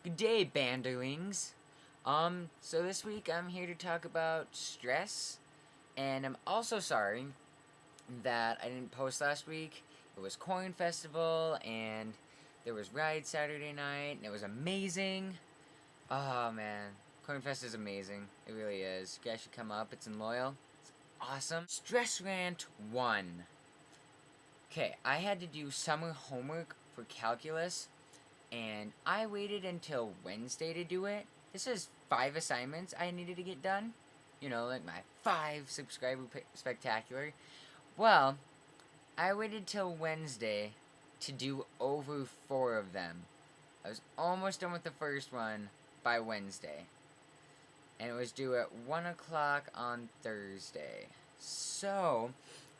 Good day, Banderlings. So this week I'm here to talk about stress, and I'm also sorry that I didn't post last week. It was Corn Festival, and there was Ride Saturday night, and it was amazing. Oh man, Corn Fest is amazing. It really is. You guys should come up. It's in Loyal. It's awesome. Stress Rant 1. Okay, I had to do summer homework for calculus, and I waited until Wednesday to do it. This is 5 assignments I needed to get done. You know, like my 5 subscriber spectacular. Well, I waited till Wednesday to do over 4 of them. I was almost done with the first one by Wednesday. And it was due at 1 o'clock on Thursday. So,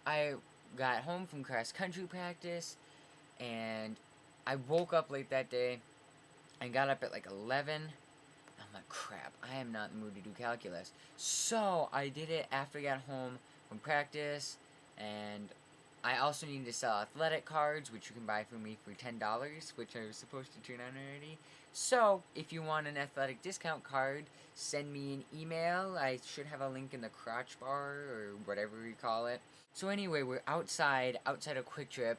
I got home from cross country practice, and I woke up late that day. I got up at like 11. I'm like, crap, I am not in the mood to do calculus. So I did it after I got home from practice, and I also needed to sell athletic cards, which you can buy from me for $10, which I was supposed to turn on already. So if you want an athletic discount card, send me an email. I should have a link in the crotch bar or whatever you call it. So anyway, we're outside a Quick Trip,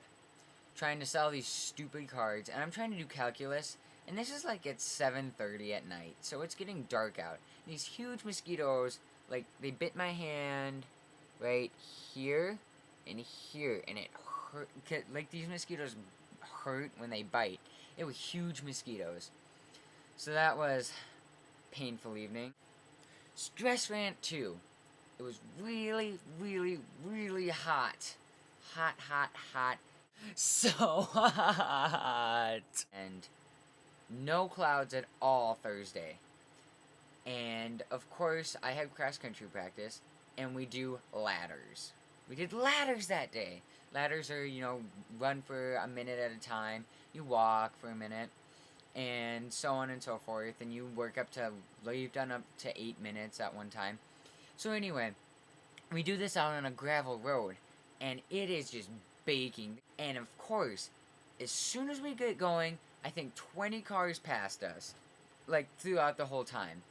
trying to sell these stupid cards, and I'm trying to do calculus, and this is like at 7:30 at night, so it's getting dark out. These huge mosquitoes, like, they bit my hand right here and here, and it hurt. Like, these mosquitoes hurt when they bite. They were huge mosquitoes. So that was painful evening. Stress Rant 2. It was really, really, really hot. Hot, hot, hot. So hot. And no clouds at all Thursday. And of course, I had cross country practice, and we do ladders. We did ladders that day. Ladders are, run for a minute at a time. You walk for a minute, and so on and so forth. And you work up to, you've done up to 8 minutes at one time. So anyway, we do this out on a gravel road, and it is just baking. And of course, as soon as we get going, I think 20 cars passed us, like, throughout the whole time.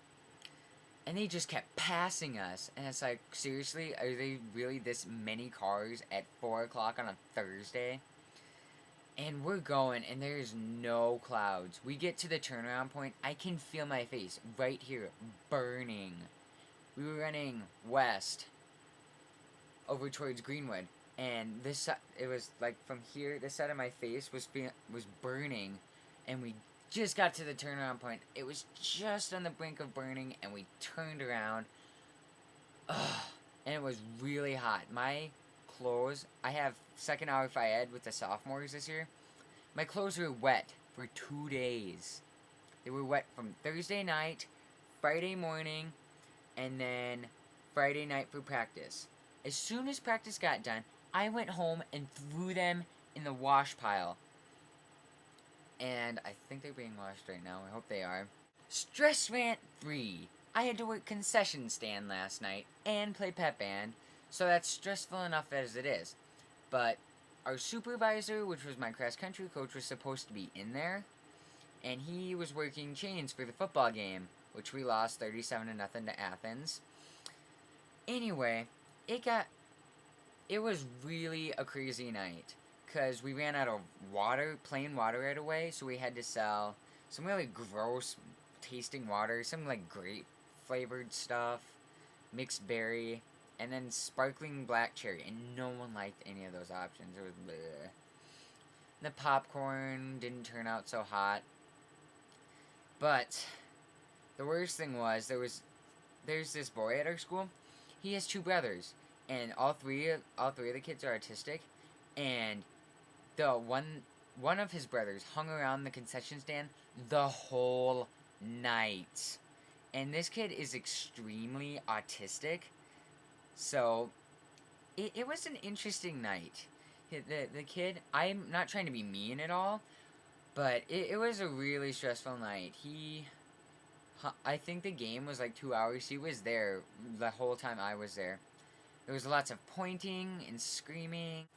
And they just kept passing us, and it's like, seriously, are they really this many cars at 4 o'clock on a Thursday? And we're going, and there's no clouds. We get to the turnaround point, I can feel my face right here, burning. We were running west, over towards Greenwood, and it was like from here, this side of my face was burning, and we just got to the turnaround point. It was just on the brink of burning, and we turned around. Ugh, and it was really hot. My clothes, I have second hour Phi Ed with the sophomores this year. My clothes were wet for 2 days. They were wet from Thursday night, Friday morning, and then Friday night for practice. As soon as practice got done, I went home and threw them in the wash pile. And I think they're being washed right now. I hope they are. Stress Rant 3. I had to work concession stand last night and play pep band, so that's stressful enough as it is. But our supervisor, which was my cross country coach, was supposed to be in there, and he was working chains for the football game, which we lost 37-0 to Athens. Anyway, it was really a crazy night, because we ran out of water, plain water right away, so we had to sell some really gross tasting water, some like grape flavored stuff, mixed berry, and then sparkling black cherry, and no one liked any of those options. It was bleh. The popcorn didn't turn out so hot. But the worst thing was, there's this boy at our school. He has 2 brothers, and all three of the kids are autistic, and the one of his brothers hung around the concession stand the whole night. And this kid is extremely autistic, so it was an interesting night. The kid, I'm not trying to be mean at all, but it was a really stressful night. I think the game was like 2 hours. He was there the whole time I was there. There was lots of pointing and screaming.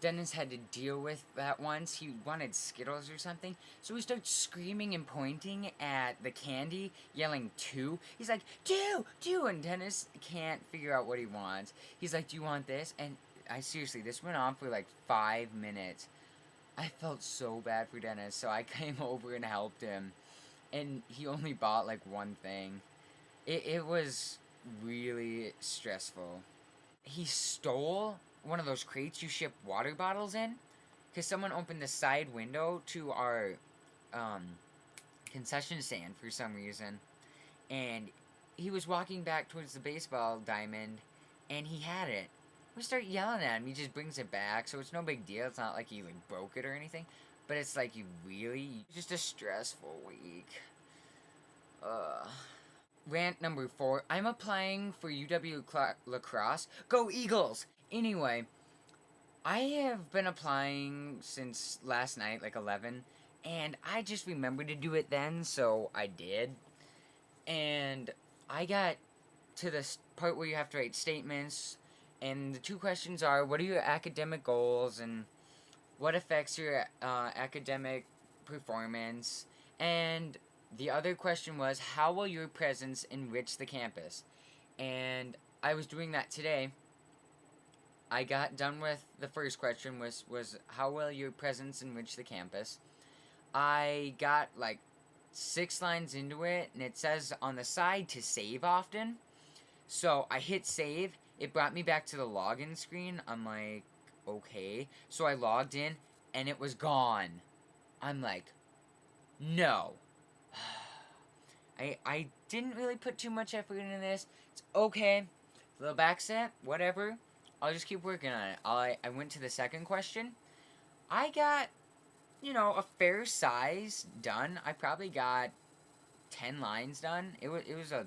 Dennis had to deal with that once. He wanted Skittles or something. So he starts screaming and pointing at the candy, yelling, two. He's like, two, two. And Dennis can't figure out what he wants. He's like, do you want this? And seriously, this went on for like 5 minutes. I felt so bad for Dennis. So I came over and helped him. And he only bought like one thing. It was really stressful. He stole one of those crates you ship water bottles in, because someone opened the side window to our um, concession stand for some reason, and he was walking back towards the baseball diamond, and he had it. We start yelling at him. He just brings it back, so it's no big deal. It's not like he like broke it or anything, but it's like you really just a stressful week. Rant number 4. I'm applying for UW lacrosse. Go Eagles! Anyway, I have been applying since last night, like 11, and I just remembered to do it then, so I did. And I got to the part where you have to write statements, and the 2 questions are, what are your academic goals, and what affects your academic performance, and the other question was, how will your presence enrich the campus? And I was doing that today. I got done with the first question, was how will your presence enrich the campus? I got like 6 lines into it, and it says on the side to save often. So I hit save. It brought me back to the login screen. I'm like, okay. So I logged in, and it was gone. I'm like, no. I didn't really put too much effort into this. It's okay. Little back set, whatever. I'll just keep working on it. I went to the second question. I got, a fair size done. I probably got 10 lines done. It was a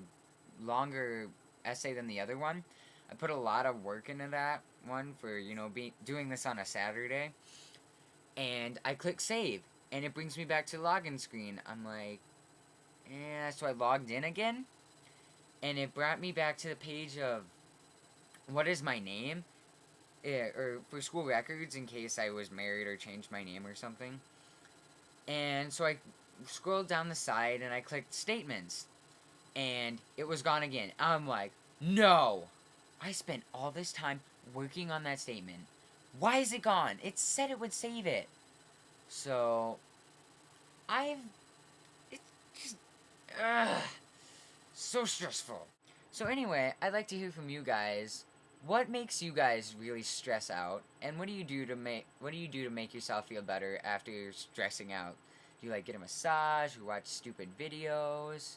longer essay than the other one. I put a lot of work into that one for, doing this on a Saturday. And I click save. And it brings me back to the login screen. I'm like, yeah, so I logged in again, and it brought me back to the page of what is my name, or for school records in case I was married or changed my name or something. And so I scrolled down the side and I clicked statements, and it was gone again. I'm like, no, I spent all this time working on that statement. Why is it gone? It said it would save it. So it's just so stressful. So anyway, I'd like to hear from you guys. What makes you guys really stress out, and what do you do to make yourself feel better after you're stressing out? Do you like get a massage or watch stupid videos?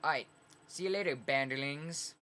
Alright, see you later, Banderlings.